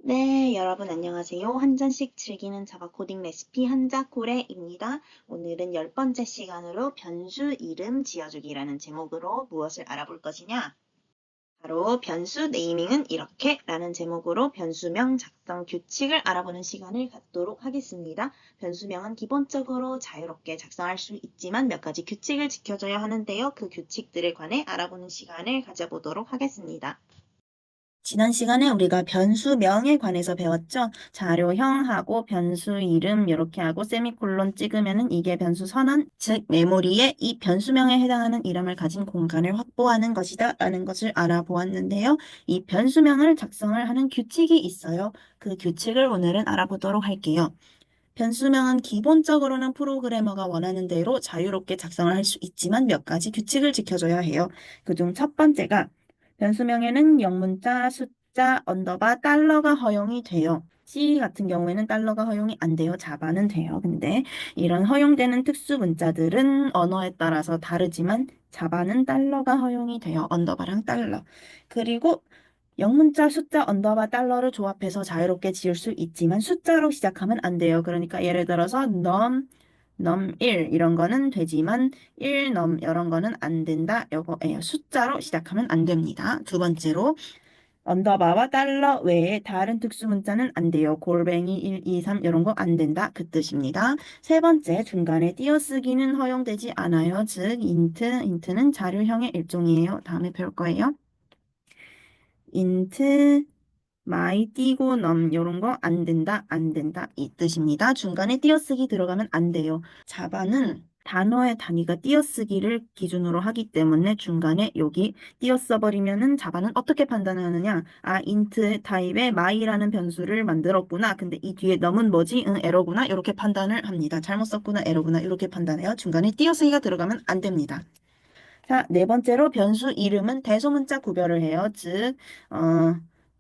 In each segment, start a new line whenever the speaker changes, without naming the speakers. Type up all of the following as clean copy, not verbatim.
네, 여러분 안녕하세요. 한 잔씩 즐기는 자바 코딩 레시피 한자코레입니다. 오늘은 10번째 시간으로 변수 이름 지어주기라는 제목으로 무엇을 알아볼 것이냐? 바로 변수 네이밍은 이렇게 라는 제목으로 변수명 작성 규칙을 알아보는 시간을 갖도록 하겠습니다. 변수명은 기본적으로 자유롭게 작성할 수 있지만 몇 가지 규칙을 지켜줘야 하는데요. 그 규칙들에 관해 알아보는 시간을 가져보도록 하겠습니다. 지난 시간에 우리가 변수명에 관해서 배웠죠. 자료형하고 변수 이름 이렇게 하고 세미콜론 찍으면은 이게 변수 선언, 즉 메모리에 이 변수명에 해당하는 이름을 가진 공간을 확보하는 것이다 라는 것을 알아보았는데요. 이 변수명을 작성을 하는 규칙이 있어요. 그 규칙을 오늘은 알아보도록 할게요. 변수명은 기본적으로는 프로그래머가 원하는 대로 자유롭게 작성을 할 수 있지만 몇 가지 규칙을 지켜줘야 해요. 그중 첫 번째가 변수명에는 영문자, 숫자, 언더바, 달러가 허용이 돼요. C 같은 경우에는 달러가 허용이 안 돼요. 자바는 돼요. 근데 이런 허용되는 특수 문자들은 언어에 따라서 다르지만 자바는 달러가 허용이 돼요. 언더바랑 달러. 그리고 영문자, 숫자, 언더바, 달러를 조합해서 자유롭게 지을 수 있지만 숫자로 시작하면 안 돼요. 그러니까 예를 들어서 num 1 이런 거는 되지만 1 num 이런 거는 안 된다. 요거예요. 숫자로 시작하면 안 됩니다. 두 번째로 언더바와 달러 외에 다른 특수 문자는 안 돼요. 골뱅이 1, 2, 3 이런 거 안 된다. 그 뜻입니다. 세 번째, 중간에 띄어쓰기는 허용되지 않아요. 즉 int는 자료형의 일종이에요. 다음에 배울 거예요. int 마이 띄고 넘 요런 거 안 된다, 안 된다 이 뜻입니다. 중간에 띄어쓰기 들어가면 안 돼요. 자바는 단어의 단위가 띄어쓰기를 기준으로 하기 때문에 중간에 여기 띄어써 버리면은 자바는 어떻게 판단하느냐? 아, int 타입의 my라는 변수를 만들었구나. 근데 이 뒤에 넘은 뭐지? 응, 에러구나. 이렇게 판단을 합니다. 잘못 썼구나, 에러구나. 이렇게 판단해요. 중간에 띄어쓰기가 들어가면 안 됩니다. 자, 네 번째로 변수 이름은 대소문자 구별을 해요. 즉,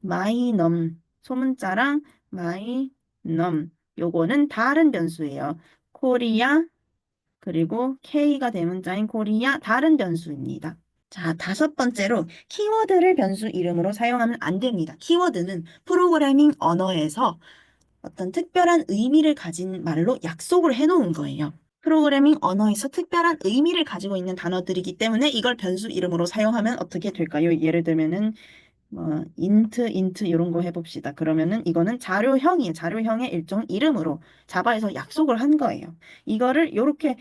my num 소문자랑 my num 요거는 다른 변수예요. 코리아 그리고 K가 대문자인 코리아 다른 변수입니다. 자, 다섯 번째로 키워드를 변수 이름으로 사용하면 안 됩니다. 키워드는 프로그래밍 언어에서 어떤 특별한 의미를 가진 말로 약속을 해놓은 거예요. 프로그래밍 언어에서 특별한 의미를 가지고 있는 단어들이기 때문에 이걸 변수 이름으로 사용하면 어떻게 될까요? 예를 들면은 int 이런 거 해봅시다. 그러면은 이거는 자료형이에요. 자료형의 일종 이름으로 자바에서 약속을 한 거예요. 이거를 요렇게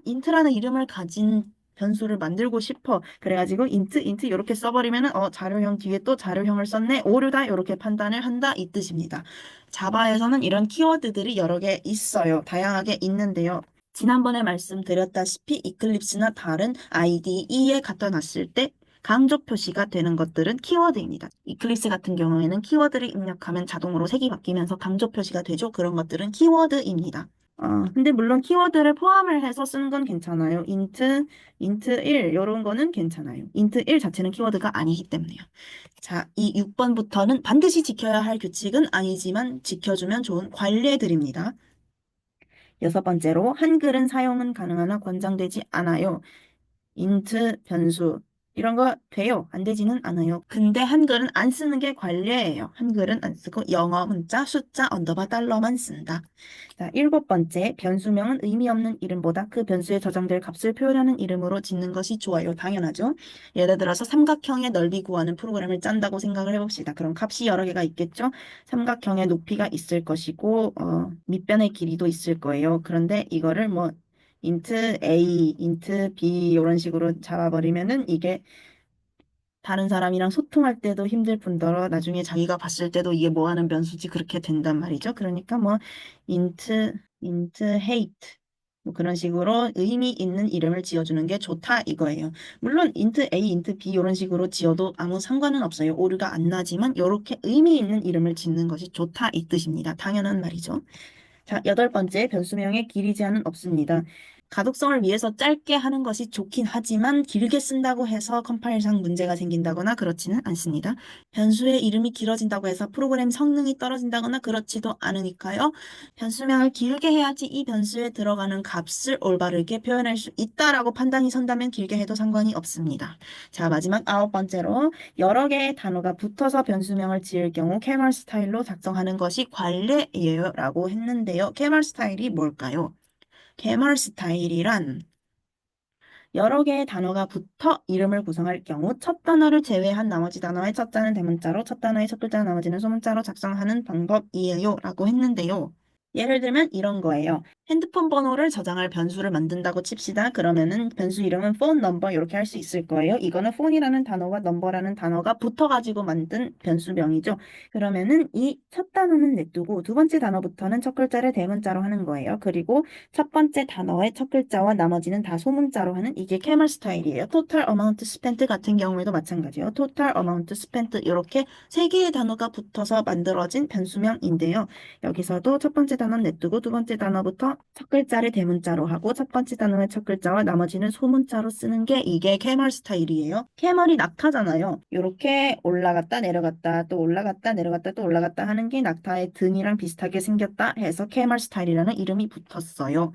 int라는 이름을 가진 변수를 만들고 싶어. 그래가지고 int 이렇게 써버리면은 자료형 뒤에 또 자료형을 썼네. 오류다. 이렇게 판단을 한다. 이 뜻입니다. 자바에서는 이런 키워드들이 여러 개 있어요. 다양하게 있는데요. 지난번에 말씀드렸다시피 이클립스나 다른 IDE에 갖다 놨을 때 강조 표시가 되는 것들은 키워드입니다. 이클립스 같은 경우에는 키워드를 입력하면 자동으로 색이 바뀌면서 강조 표시가 되죠. 그런 것들은 키워드입니다. 근데 물론 키워드를 포함을 해서 쓰는 건 괜찮아요. int 1 이런 거는 괜찮아요. int 1 자체는 키워드가 아니기 때문에요. 자, 이 6번부터는 반드시 지켜야 할 규칙은 아니지만 지켜주면 좋은 관례들입니다. 여섯 번째로 한글은 사용은 가능하나 권장되지 않아요. 인트 변수 이런 거 돼요. 안 되지는 않아요. 근데 한글은 안 쓰는 게 관례예요. 한글은 안 쓰고 영어 문자, 숫자, 언더바, 달러만 쓴다. 자, 일곱 번째, 변수명은 의미 없는 이름보다 그 변수에 저장될 값을 표현하는 이름으로 짓는 것이 좋아요. 당연하죠. 예를 들어서 삼각형의 넓이 구하는 프로그램을 짠다고 생각을 해봅시다. 그럼 값이 여러 개가 있겠죠? 삼각형의 높이가 있을 것이고, 밑변의 길이도 있을 거예요. 그런데 이거를 뭐 int A, int B 이런 식으로 잡아버리면은 이게 다른 사람이랑 소통할 때도 힘들 뿐더러 나중에 자기가 봤을 때도 이게 뭐 하는 변수지 그렇게 된단 말이죠. 그러니까 뭐 int hate 뭐 그런 식으로 의미 있는 이름을 지어주는 게 좋다 이거예요. 물론 int A, int B 이런 식으로 지어도 아무 상관은 없어요. 오류가 안 나지만 이렇게 의미 있는 이름을 짓는 것이 좋다 이 뜻입니다. 당연한 말이죠. 자, 여덟 번째 변수명의 길이 제한은 없습니다. 가독성을 위해서 짧게 하는 것이 좋긴 하지만 길게 쓴다고 해서 컴파일상 문제가 생긴다거나 그렇지는 않습니다. 변수의 이름이 길어진다고 해서 프로그램 성능이 떨어진다거나 그렇지도 않으니까요. 변수명을 길게 해야지 이 변수에 들어가는 값을 올바르게 표현할 수 있다라고 판단이 선다면 길게 해도 상관이 없습니다. 자, 마지막 9번째로 여러 개의 단어가 붙어서 변수명을 지을 경우 캐멀 스타일로 작성하는 것이 관례예요 라고 했는데요. 캐멀 스타일이 뭘까요? 캐멀 스타일이란 여러 개의 단어가 붙어 이름을 구성할 경우 첫 단어를 제외한 나머지 단어의 첫 자는 대문자로 첫 단어의 첫 글자 나머지는 소문자로 작성하는 방법이에요 라고 했는데요. 예를 들면 이런 거예요. 핸드폰 번호를 저장할 변수를 만든다고 칩시다. 그러면은 변수 이름은 phone number 이렇게 할 수 있을 거예요. 이거는 phone이라는 단어와 number라는 단어가 붙어가지고 만든 변수명이죠. 그러면은 이 첫 단어는 냅두고 두 번째 단어부터는 첫 글자를 대문자로 하는 거예요. 그리고 첫 번째 단어의 첫 글자와 나머지는 다 소문자로 하는 이게 캐멀 스타일이에요. total amount spent 같은 경우에도 마찬가지예요. total amount spent 이렇게 세 개의 단어가 붙어서 만들어진 변수명인데요. 여기서도 첫 번째 단어는 냅두고 두 번째 단어부터 첫 글자를 대문자로 하고 첫 번째 단어의 첫 글자와 나머지는 소문자로 쓰는 게 이게 캐멀 스타일이에요. 캐멀이 낙타잖아요. 이렇게 올라갔다 내려갔다 또 올라갔다 내려갔다 또 올라갔다 하는 게 낙타의 등이랑 비슷하게 생겼다 해서 캐멀 스타일이라는 이름이 붙었어요.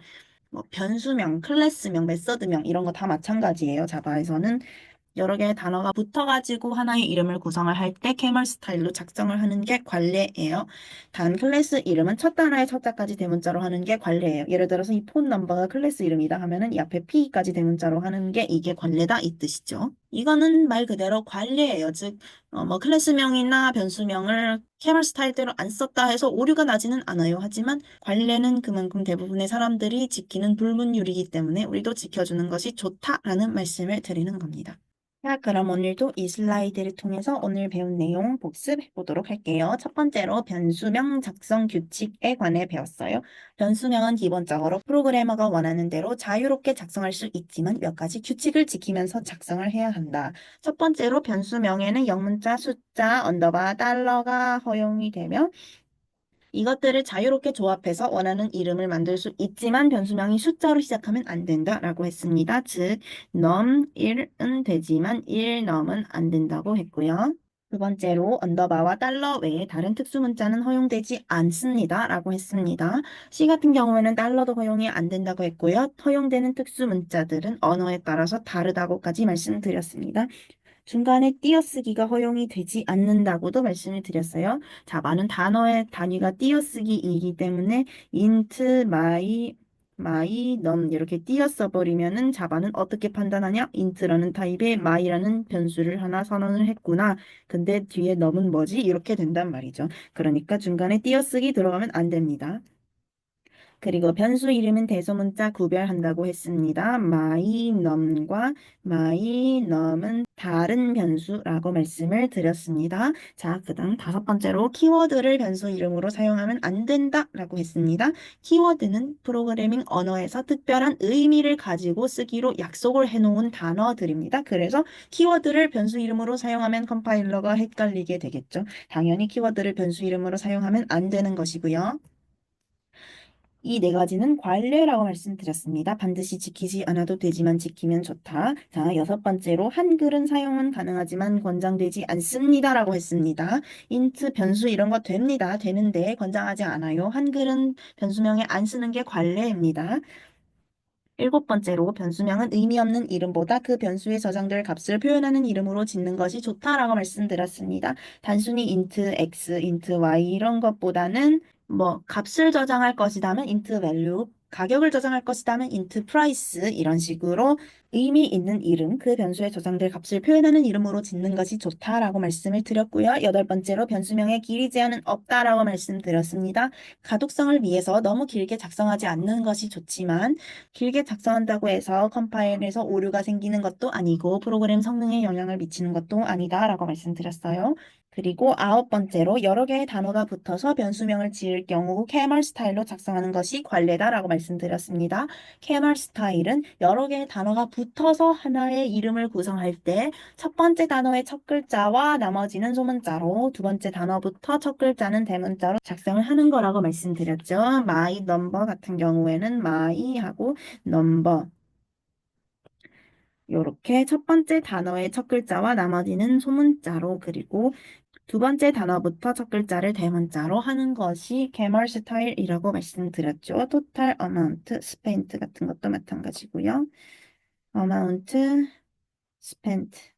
뭐 변수명, 클래스명, 메서드명 이런 거 다 마찬가지예요. 자바에서는 여러 개의 단어가 붙어가지고 하나의 이름을 구성을 할 때 캐멀 스타일로 작성을 하는 게 관례예요. 단 클래스 이름은 첫 단어의 첫 자까지 대문자로 하는 게 관례예요. 예를 들어서 이 폰 넘버가 클래스 이름이다 하면은 이 앞에 P까지 대문자로 하는 게 이게 관례다 이 뜻이죠. 이거는 말 그대로 관례예요. 즉, 뭐 클래스명이나 변수명을 캐멀 스타일대로 안 썼다 해서 오류가 나지는 않아요. 하지만 관례는 그만큼 대부분의 사람들이 지키는 불문율이기 때문에 우리도 지켜주는 것이 좋다라는 말씀을 드리는 겁니다. 자, 그럼 오늘도 이 슬라이드를 통해서 오늘 배운 내용 복습해 보도록 할게요. 첫 번째로 변수명 작성 규칙에 관해 배웠어요. 변수명은 기본적으로 프로그래머가 원하는 대로 자유롭게 작성할 수 있지만 몇 가지 규칙을 지키면서 작성을 해야 한다. 첫 번째로 변수명에는 영문자, 숫자, 언더바, 달러가 허용이 되며 이것들을 자유롭게 조합해서 원하는 이름을 만들 수 있지만 변수명이 숫자로 시작하면 안 된다라고 했습니다. 즉, num 1은 되지만 1 num은 안 된다고 했고요. 두 번째로 언더바와 달러 외에 다른 특수 문자는 허용되지 않습니다. 라고 했습니다. C 같은 경우에는 달러도 허용이 안 된다고 했고요. 허용되는 특수 문자들은 언어에 따라서 다르다고까지 말씀드렸습니다. 중간에 띄어쓰기가 허용이 되지 않는다고도 말씀을 드렸어요. 자, 많은 단어의 단위가 띄어쓰기이기 때문에 int, my, num 이렇게 띄어 써버리면은 자바는 어떻게 판단하냐? int라는 타입의 my라는 변수를 하나 선언을 했구나. 근데 뒤에 num은 뭐지? 이렇게 된단 말이죠. 그러니까 중간에 띄어쓰기 들어가면 안 됩니다. 그리고 변수 이름은 대소문자 구별한다고 했습니다. my num과 my num은 다른 변수라고 말씀을 드렸습니다. 자, 그다음 다섯 번째로 키워드를 변수 이름으로 사용하면 안 된다라고 했습니다. 키워드는 프로그래밍 언어에서 특별한 의미를 가지고 쓰기로 약속을 해놓은 단어들입니다. 그래서 키워드를 변수 이름으로 사용하면 컴파일러가 헷갈리게 되겠죠. 당연히 키워드를 변수 이름으로 사용하면 안 되는 것이고요. 이 네 가지는 관례라고 말씀드렸습니다. 반드시 지키지 않아도 되지만 지키면 좋다. 자, 여섯 번째로 한글은 사용은 가능하지만 권장되지 않습니다라고 했습니다. 인트, 변수 이런 거 됩니다. 되는데 권장하지 않아요. 한글은 변수명에 안 쓰는 게 관례입니다. 일곱 번째로 변수명은 의미 없는 이름보다 그 변수에 저장될 값을 표현하는 이름으로 짓는 것이 좋다라고 말씀드렸습니다. 단순히 int x, int y 이런 것보다는 뭐 값을 저장할 것이다면 int value, 가격을 저장할 것이다면 int price 이런 식으로 의미 있는 이름, 그 변수에 저장될 값을 표현하는 이름으로 짓는 것이 좋다라고 말씀을 드렸고요. 여덟 번째로 변수명에 길이 제한은 없다라고 말씀드렸습니다. 가독성을 위해서 너무 길게 작성하지 않는 것이 좋지만 길게 작성한다고 해서 컴파일에서 오류가 생기는 것도 아니고 프로그램 성능에 영향을 미치는 것도 아니다라고 말씀드렸어요. 그리고 아홉 번째로 여러 개의 단어가 붙어서 변수명을 지을 경우 캐멀 스타일로 작성하는 것이 관례다라고 말씀드렸습니다. 캐멀 스타일은 여러 개의 단어가 붙어서 하나의 이름을 구성할 때 첫 번째 단어의 첫 글자와 나머지는 소문자로 두 번째 단어부터 첫 글자는 대문자로 작성을 하는 거라고 말씀드렸죠. my number 같은 경우에는 my 하고 number 요렇게 첫 번째 단어의 첫 글자와 나머지는 소문자로 그리고 두 번째 단어부터 첫 글자를 대문자로 하는 것이 개멀 스타일이라고 말씀드렸죠. total amount spent 같은 것도 마찬가지고요. amount spent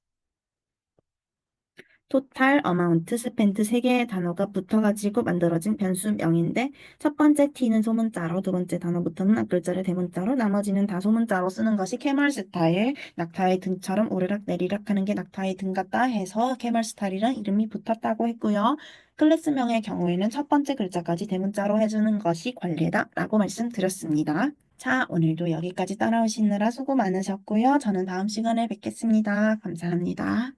토탈, 어마운트, 스펜트 세 개의 단어가 붙어가지고 만들어진 변수명인데 첫 번째 T는 소문자로 두 번째 단어부터는 앞글자를 대문자로 나머지는 다 소문자로 쓰는 것이 캐멀 스타일 낙타의 등처럼 오르락 내리락 하는 게 낙타의 등 같다 해서 캐멀 스타일이란 이름이 붙었다고 했고요. 클래스명의 경우에는 첫 번째 글자까지 대문자로 해주는 것이 관례다 라고 말씀드렸습니다. 자, 오늘도 여기까지 따라오시느라 수고 많으셨고요. 저는 다음 시간에 뵙겠습니다. 감사합니다.